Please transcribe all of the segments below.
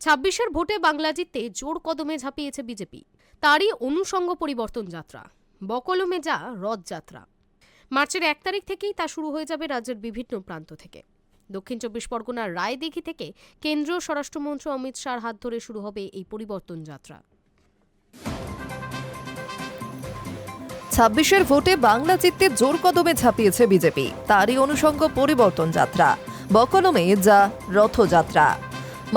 ২৬-এর ভোটে বাংলা জিততে জোর কদমে ঝাঁপিয়েছে বিজেপি। তারই অনুষঙ্গ পরিবর্তন যাত্রা, বকলমে যা রথযাত্রা। মার্চের ১ তারিখ থেকেই তা শুরু হয়ে যাবে রাজ্যের বিভিন্ন প্রান্ত থেকে। দক্ষিণ ২৪ পরগনার রায়দিঘি থেকে কেন্দ্রীয় স্বরাষ্ট্রমন্ত্রী অমিত শাহর হাত ধরে শুরু হবে এই পরিবর্তন যাত্রা। ২৬-এর ভোটে বাংলা জিততে জোর কদমে ঝাঁপিয়েছে বিজেপি। তারই অনুষঙ্গ পরিবর্তন যাত্রা, বকলমে যা রথযাত্রা।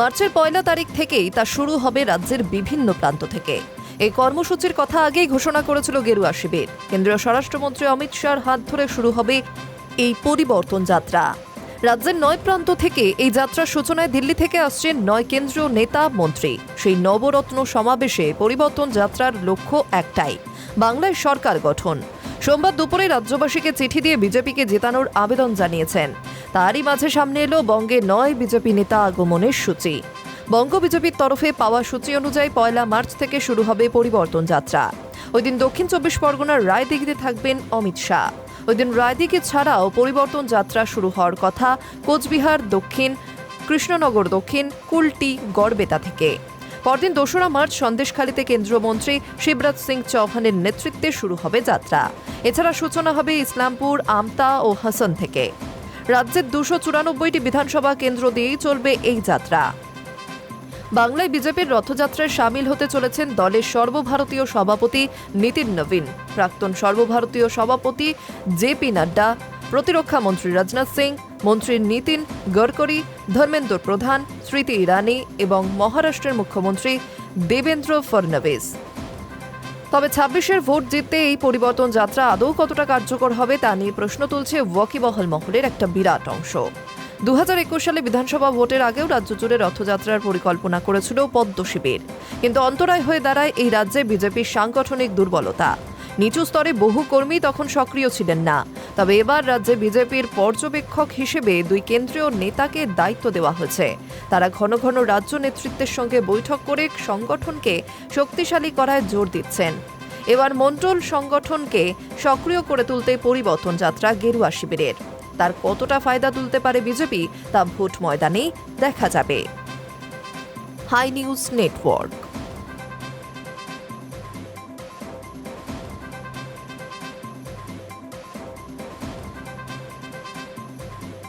মার্চের ১ তারিখ থেকেই তা শুরু হবে রাজ্যের বিভিন্ন প্রান্ত থেকে। এই কর্মসূচির কথা আগেই ঘোষণা করেছিল গেরুয়া শিবির। কেন্দ্রীয় স্বরাষ্ট্রমন্ত্রী অমিত শাহর হাত ধরে শুরু হবে এই পরিবর্তন যাত্রা। রাজ্যের ৯ প্রান্ত থেকে এই যাত্রার সূচনায় দিল্লি থেকে আসছেন ৯ কেন্দ্রীয় নেতা মন্ত্রী। সেই নবরত্ন সমাবেশে পরিবর্তন যাত্রার লক্ষ্য একটাই, বাংলায় সরকার গঠন। সোমবার দুপুরে রাজ্যবাসীকে চিঠি দিয়ে বিজেপিকে জেতানোর আবেদন জানিয়েছেন। তারই মাঝে সামনে এলো বঙ্গে ৯ বিজেপি নেতা আগমনের সূচি। বঙ্গ বিজেপির তরফে পাওয়া সূচি অনুযায়ী ১ মার্চ থেকে শুরু হবে পরিবর্তন যাত্রা। ওই দিন দক্ষিণ ২৪ পরগনার রায়দিঘিতে থাকবেন অমিত শাহ। ওই দিন রায়দিঘি ছাড়াও পরিবর্তন যাত্রা শুরু হওয়ার কথা কোচবিহার দক্ষিণ, কৃষ্ণনগর দক্ষিণ, কুলটি, গড়বেতা থেকে। পরদিন ২রা মার্চ সন্দেশখালীতে কেন্দ্রীয় মন্ত্রী শিবরাজ সিং চৌহানের নেতৃত্বে শুরু হবে যাত্রা। এছাড়া সূচনা হবে ইসলামপুর, আমতা ও হাসন থেকে। রাজ্যের ২৯৪টি বিধানসভা কেন্দ্র দিয়েই চলবে এই যাত্রা। বাংলায় বিজেপির রথযাত্রায় সামিল হতে চলেছেন দলের সর্বভারতীয় সভাপতি নীতিন নবীন, প্রাক্তন সর্বভারতীয় সভাপতি জেপি নাড্ডা, প্রতিরক্ষা মন্ত্রী রাজনাথ সিং, মন্ত্রী নীতিন গডকরি, ধর্মেন্দ্র প্রধান, স্মৃতি ইরানি এবং মহারাষ্ট্রের মুখ্যমন্ত্রী দেবেন্দ্র ফডনবিস। তবে ২৬-এর ভোট জিততে এই পরিবর্তন যাত্রা আদৌ কতটা কার্যকর হবে তা নিয়ে প্রশ্ন তুলছে ওয়াকিবহাল মহলের একটা বিরাট অংশ। ২০২১ সালে বিধানসভা ভোটের আগেও রাজ্য জুড়ে রথযাত্রার পরিকল্পনা করেছিল পদ্ম শিবির, কিন্তু অন্তরায় হয়ে দাঁড়ায় এই রাজ্যে বিজেপির সাংগঠনিক দুর্বলতা। নিচু স্তরে বহু কর্মী তখন সক্রিয় ছিলেন না। তবে এবার রাজ্যে বিজেপির পর্যবেক্ষক হিসেবে ২ কেন্দ্রীয় নেতাকে দায়িত্ব দেওয়া হয়েছে। তারা ঘন ঘন রাজ্য নেতৃত্বের সঙ্গে বৈঠক করে সংগঠনকে শক্তিশালী করায় জোর দিচ্ছেন। এবার মণ্ডল সংগঠনকে সক্রিয় করে তুলতে পরিবর্তন যাত্রা গেরুয়া শিবিরের। তার কতটা ফায়দা তুলতে পারে বিজেপি তা ভোট ময়দানেই দেখা যাবে। Hi news network.